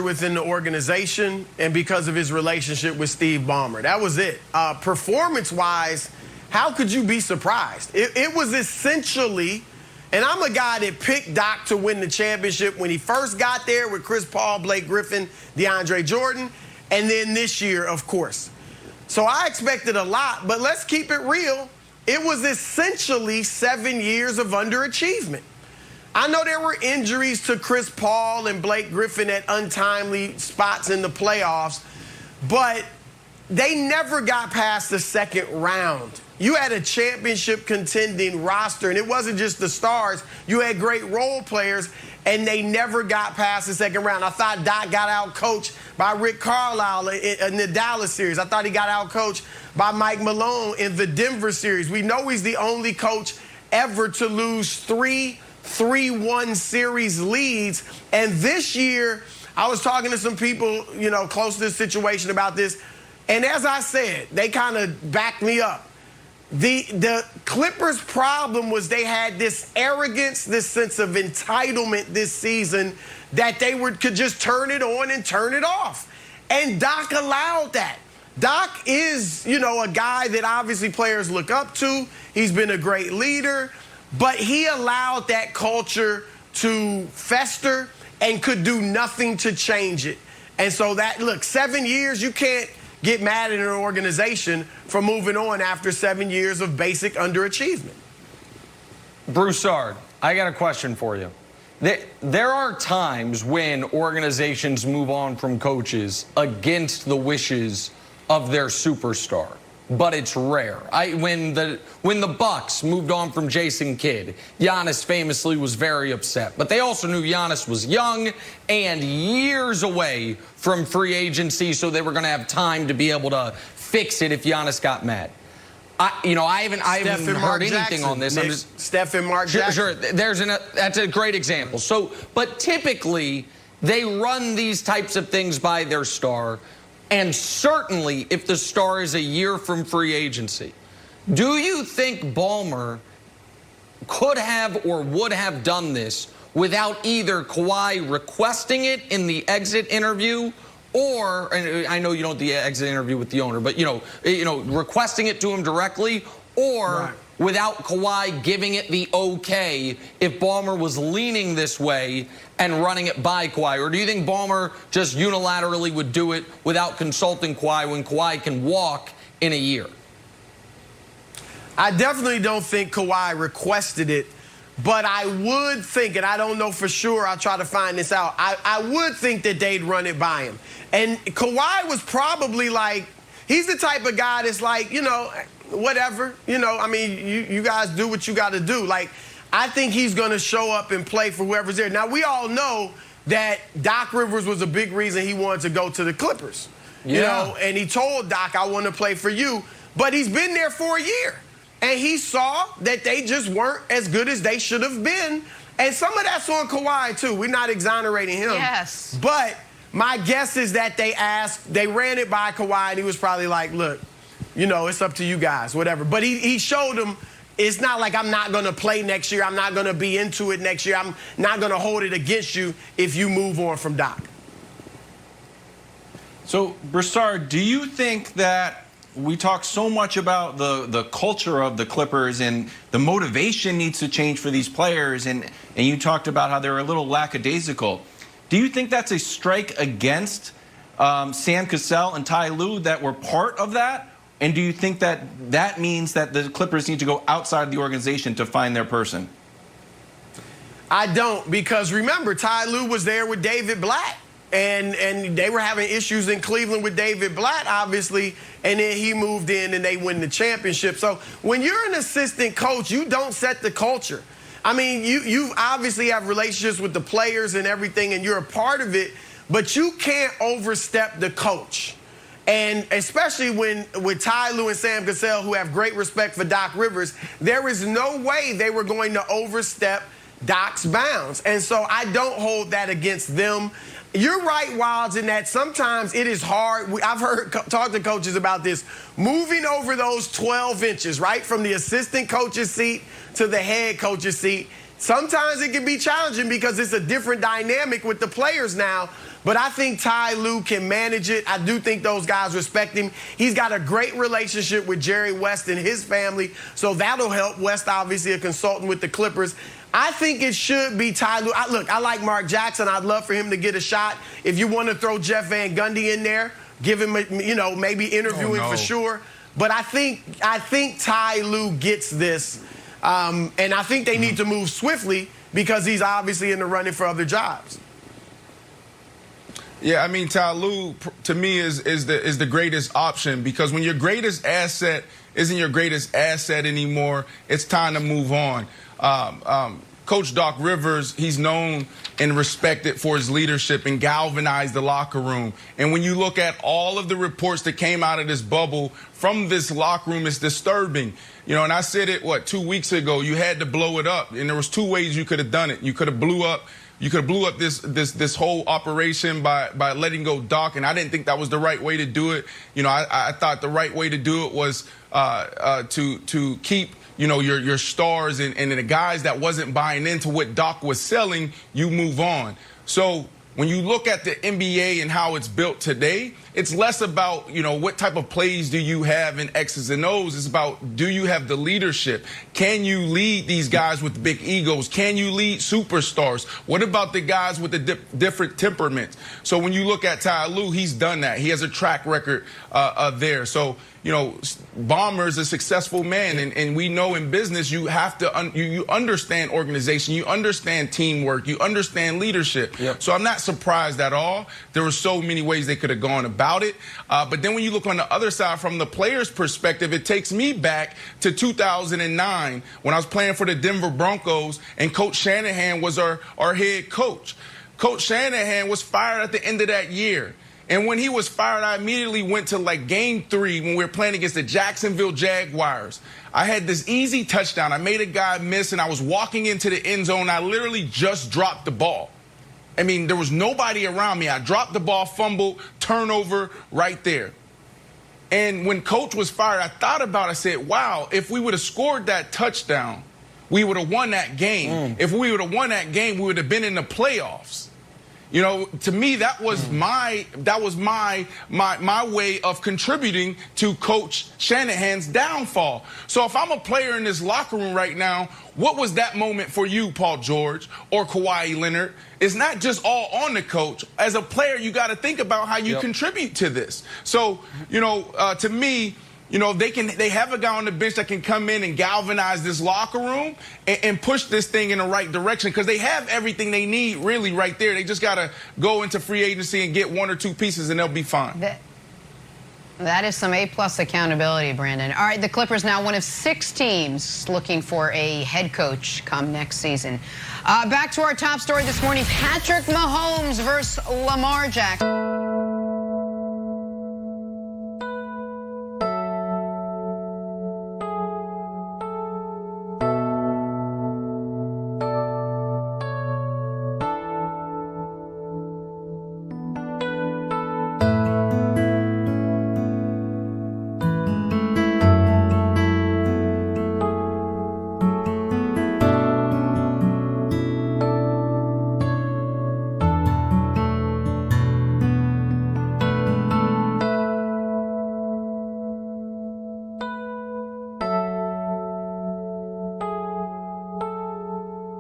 within the organization and because of his relationship with Steve Ballmer. That was it. Performance-wise, how could you be surprised? It was essentially, and I'm a guy that picked Doc to win the championship when he first got there with Chris Paul, Blake Griffin, DeAndre Jordan, and then this year, of course. So I expected a lot, but let's keep it real. It was essentially 7 years of underachievement. I know there were injuries to Chris Paul and Blake Griffin at untimely spots in the playoffs, but they never got past the second round. You had a championship contending roster, and it wasn't just the stars. You had great role players, and they never got past the second round. I thought Doc got out-coached by Rick Carlisle in the Dallas series. I thought he got out-coached by Mike Malone in the Denver series. We know he's the only coach ever to lose 3-1 series leads. And this year, I was talking to some people, close to this situation about this. And as I said, they kind of backed me up. The Clippers' problem was they had this arrogance, this sense of entitlement this season that they could just turn it on and turn it off. And Doc allowed that. Doc is, a guy that obviously players look up to. He's been a great leader. But he allowed that culture to fester and could do nothing to change it. And so look, 7 years, you can't get mad at an organization for moving on after 7 years of basic underachievement. Broussard, I got a question for you. There are times when organizations move on from coaches against the wishes of their superstar, but it's rare. When the Bucks moved on from Jason Kidd, Giannis famously was very upset. But they also knew Giannis was young and years away from free agency, so they were going to have time to be able to fix it if Giannis got mad. I haven't heard anything on this. Steph and Mark Jackson. Sure, that's a great example. But typically, they run these types of things by their star. And certainly, if the star is a year from free agency, do you think Ballmer could have or would have done this without either Kawhi requesting it in the exit interview or, and I know you don't do the exit interview with the owner, but, requesting it to him directly or without Kawhi giving it the okay if Ballmer was leaning this way and running it by Kawhi? Or do you think Ballmer just unilaterally would do it without consulting Kawhi when Kawhi can walk in a year? I definitely don't think Kawhi requested it, but I would think, and I don't know for sure, I'll try to find this out, I would think that they'd run it by him. And Kawhi was probably like, he's the type of guy that's like, whatever, you guys do what you got to do. Like, I think he's going to show up and play for whoever's there. Now, we all know that Doc Rivers was a big reason he wanted to go to the Clippers. And he told Doc, I want to play for you. But he's been there for a year. And he saw that they just weren't as good as they should have been. And some of that's on Kawhi, too. We're not exonerating him. Yes. But my guess is that they ran it by Kawhi, and he was probably like, look, it's up to you guys, whatever. But he showed them it's not like I'm not going to play next year. I'm not going to be into it next year. I'm not going to hold it against you if you move on from Doc. So, Broussard, do you think that we talk so much about the culture of the Clippers and the motivation needs to change for these players, and you talked about how they're a little lackadaisical. Do you think that's a strike against Sam Cassell and Ty Lue that were part of that? And do you think that means that the Clippers need to go outside the organization to find their person? I don't, because remember, Ty Lue was there with David Blatt. And they were having issues in Cleveland with David Blatt, obviously, and then he moved in and they win the championship. So when you're an assistant coach, you don't set the culture. I mean, you obviously have relationships with the players and everything, and you're a part of it, but you can't overstep the coach. And especially with Ty Lue and Sam Cassell, who have great respect for Doc Rivers, there is no way they were going to overstep Doc's bounds. And so I don't hold that against them. You're right, Wilds, in that sometimes it is hard. I've talked to coaches about this. Moving over those 12 inches, right, from the assistant coach's seat to the head coach's seat, sometimes it can be challenging because it's a different dynamic with the players now. But I think Ty Lue can manage it. I do think those guys respect him. He's got a great relationship with Jerry West and his family, so that'll help. West, obviously, a consultant with the Clippers. I think it should be Ty Lue. Look, I like Mark Jackson. I'd love for him to get a shot. If you want to throw Jeff Van Gundy in there, give him, maybe interview him for sure. But I think Ty Lue gets this, and I think they need to move swiftly because he's obviously in the running for other jobs. Yeah, I mean, Ty Lue, to me, is the greatest option, because when your greatest asset isn't your greatest asset anymore, it's time to move on. Coach Doc Rivers, he's known and respected for his leadership and galvanized the locker room. And when you look at all of the reports that came out of this bubble from this locker room, it's disturbing. And I said it, 2 weeks ago, you had to blow it up. And there was two ways you could have done it. You could have blew up this whole operation by letting go Doc, and I didn't think that was the right way to do it. I thought the right way to do it was to keep your stars and the guys that wasn't buying into what Doc was selling, you move on. So when you look at the NBA and how it's built today, it's less about, what type of plays do you have in X's and O's. It's about, do you have the leadership? Can you lead these guys with big egos? Can you lead superstars? What about the guys with the different temperaments? So when you look at Ty Lue, he's done that. He has a track record there. So, Ballmer's a successful man, and we know in business you have to you understand organization, you understand teamwork, you understand leadership. Yep. So I'm not surprised at all. There were so many ways they could have gone about it. But then when you look on the other side from the player's perspective, it takes me back to 2009 when I was playing for the Denver Broncos and Coach Shanahan was our head coach. Coach Shanahan was fired at the end of that year. And when he was fired, I immediately went to game 3 when we were playing against the Jacksonville Jaguars. I had this easy touchdown. I made a guy miss, and I was walking into the end zone. I literally just dropped the ball. I mean, there was nobody around me. I dropped the ball, fumbled, turnover right there. And when Coach was fired, I thought about it. I said, wow, if we would have scored that touchdown, we would have won that game. If we would have won that game, we would have been in the playoffs. To me, that was my way of contributing to Coach Shanahan's downfall. So if I'm a player in this locker room right now, what was that moment for you, Paul George or Kawhi Leonard? It's not just all on the coach. As a player, you got to think about how you contribute to this. So, to me, they have a guy on the bench that can come in and galvanize this locker room and push this thing in the right direction, because they have everything they need really right there. They just got to go into free agency and get 1 or 2 pieces and they'll be fine. That is some A-plus accountability, Brandon. All right, the Clippers now one of 6 teams looking for a head coach come next season. Back to our top story this morning, Patrick Mahomes versus Lamar Jackson.